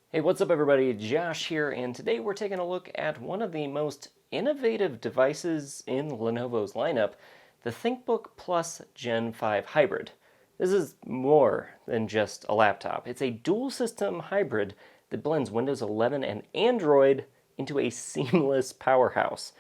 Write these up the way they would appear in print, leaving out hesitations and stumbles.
Hey, what's up everybody? Josh here, and today we're taking a look at one of the most innovative devices in Lenovo's lineup, the ThinkBook Plus Gen 5 Hybrid. This is more than just a laptop. It's a dual system hybrid that blends Windows 11 and Android into a seamless powerhouse.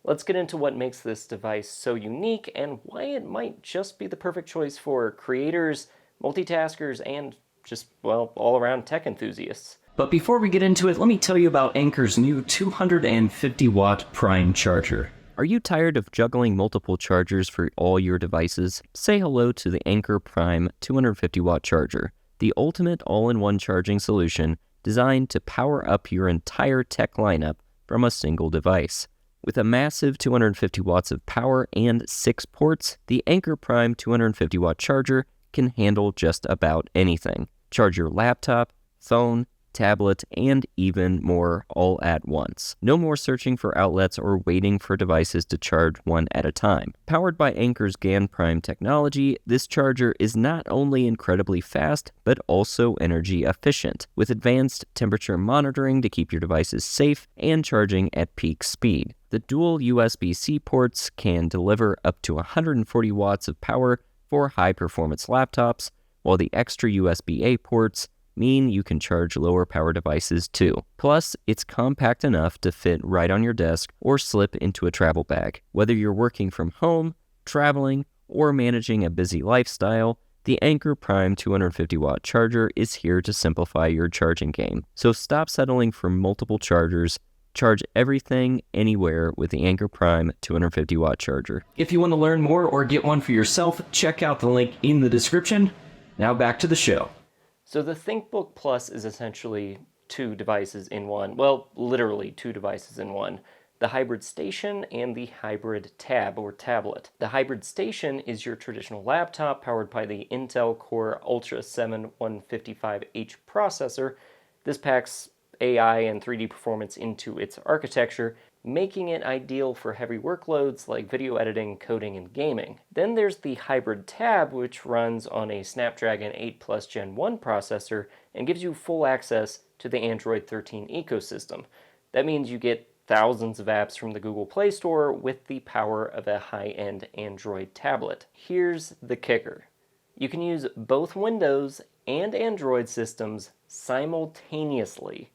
Let's get into what makes this device so unique and why it might just be the perfect choice for creators, multitaskers, and just, well, all-around tech enthusiasts. But before we get into it, let me tell you about Anker's new 250-watt Prime charger. Are you tired of juggling multiple chargers for all your devices? Say hello to the Anker Prime 250-watt charger, the ultimate all-in-one charging solution designed to power up your entire tech lineup from a single device. With a massive 250 watts of power and 6 ports, the Anker Prime 250-watt charger can handle just about anything. Charge your laptop, phone, tablet, and even more all at once. No more searching for outlets or waiting for devices to charge one at a time. Powered by Anker's GaN Prime technology, this charger is not only incredibly fast, but also energy efficient, with advanced temperature monitoring to keep your devices safe and charging at peak speed. The dual USB-C ports can deliver up to 140 watts of power for high-performance laptops, while the extra USB-A ports mean you can charge lower power devices too. Plus, it's compact enough to fit right on your desk or slip into a travel bag. Whether you're working from home, traveling, or managing a busy lifestyle, the Anker Prime 250-watt charger is here to simplify your charging game. So stop settling for multiple chargers. Charge everything, anywhere with the Anker Prime 250-watt charger. If you want to learn more or get one for yourself, check out the link in the description. Now back to the show. So the ThinkBook Plus is essentially two devices in one. Well, literally two devices in one. The Hybrid Station and the Hybrid Tab or tablet. The Hybrid Station is your traditional laptop powered by the Intel Core Ultra 7 155H processor. This packs AI and 3D performance into its architecture, making it ideal for heavy workloads like video editing, coding, and gaming. Then there's the Hybrid Tab, which runs on a Snapdragon 8 Plus Gen 1 processor and gives you full access to the Android 13 ecosystem. That means you get thousands of apps from the Google Play Store with the power of a high-end Android tablet. Here's the kicker. You can use both Windows and Android systems simultaneously.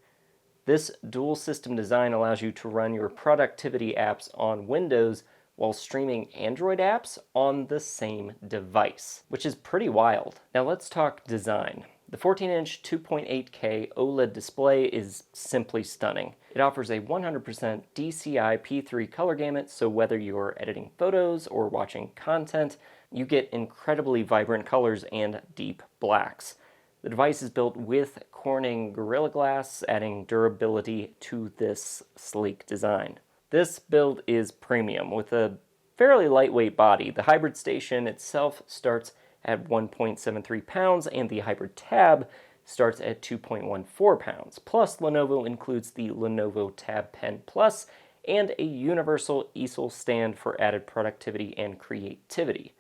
This dual system design allows you to run your productivity apps on Windows while streaming Android apps on the same device, which is pretty wild. Now let's talk design. The 14-inch 2.8K OLED display is simply stunning. It offers a 100% DCI P3 color gamut, so whether you're editing photos or watching content, you get incredibly vibrant colors and deep blacks. The device is built with Corning Gorilla Glass, adding durability to this sleek design. This build is premium with a fairly lightweight body. The Hybrid Station itself starts at 1.73 pounds and the Hybrid Tab starts at 2.14 pounds. Plus, Lenovo includes the Lenovo Tab Pen Plus and a universal easel stand for added productivity and creativity.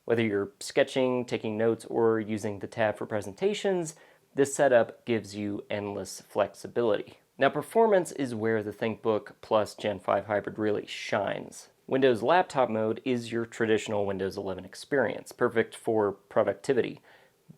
Whether you're sketching, taking notes, or using the tab for presentations, this setup gives you endless flexibility. Now, performance is where the ThinkBook Plus Gen 5 Hybrid really shines. Windows Laptop mode is your traditional Windows 11 experience, perfect for productivity.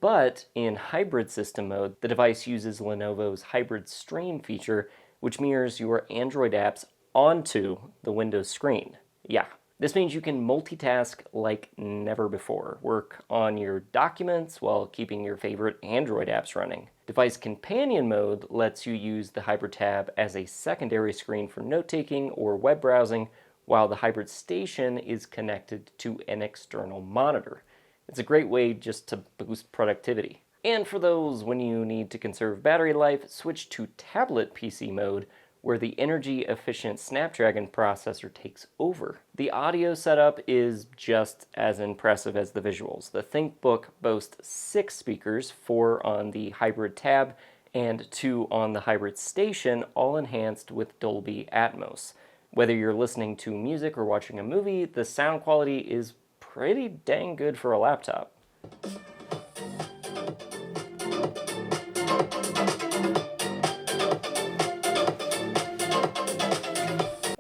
But in hybrid system mode, the device uses Lenovo's Hybrid Stream feature, which mirrors your Android apps onto the Windows screen. Yeah. This means you can multitask like never before. Work on your documents while keeping your favorite Android apps running. Device Companion mode lets you use the Hybrid Tab as a secondary screen for note-taking or web browsing, while the Hybrid Station is connected to an external monitor. It's a great way just to boost productivity. And for those when you need to conserve battery life, switch to tablet PC mode, where the energy-efficient Snapdragon processor takes over. The audio setup is just as impressive as the visuals. The ThinkBook boasts 6 speakers, 4 on the Hybrid Tab and 2 on the Hybrid Station, all enhanced with Dolby Atmos. Whether you're listening to music or watching a movie, the sound quality is pretty dang good for a laptop.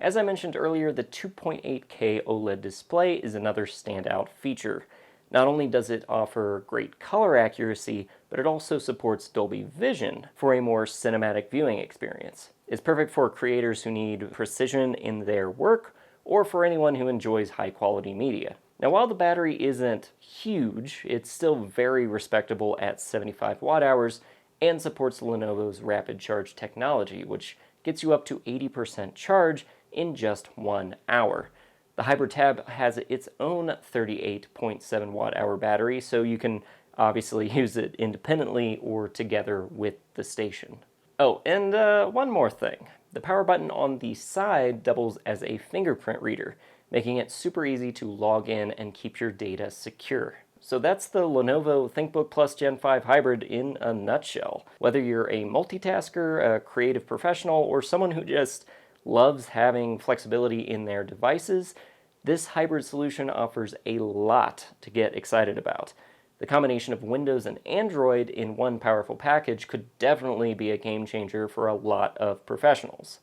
As I mentioned earlier, the 2.8K OLED display is another standout feature. Not only does it offer great color accuracy, but it also supports Dolby Vision for a more cinematic viewing experience. It's perfect for creators who need precision in their work, or for anyone who enjoys high-quality media. Now, while the battery isn't huge, it's still very respectable at 75 watt-hours and supports Lenovo's rapid charge technology, which gets you up to 80% charge in just 1 hour. The Hybrid Tab has its own 38.7 watt-hour battery, so you can obviously use it independently or together with the station. Oh, and one more thing. The power button on the side doubles as a fingerprint reader, making it super easy to log in and keep your data secure. So that's the Lenovo ThinkBook Plus Gen 5 Hybrid in a nutshell. Whether you're a multitasker, a creative professional, or someone who just loves having flexibility in their devices, this hybrid solution offers a lot to get excited about. The combination of Windows and Android in one powerful package could definitely be a game changer for a lot of professionals.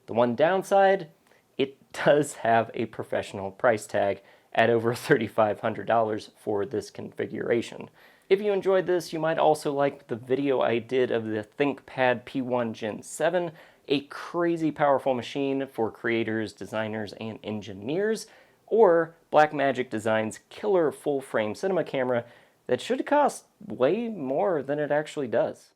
The one downside, it does have a professional price tag at over $3,500 for this configuration. If you enjoyed this, you might also like the video I did of the ThinkPad P1 Gen 7, a crazy powerful machine for creators, designers, and engineers, or Blackmagic Design's killer full-frame cinema camera that should cost way more than it actually does.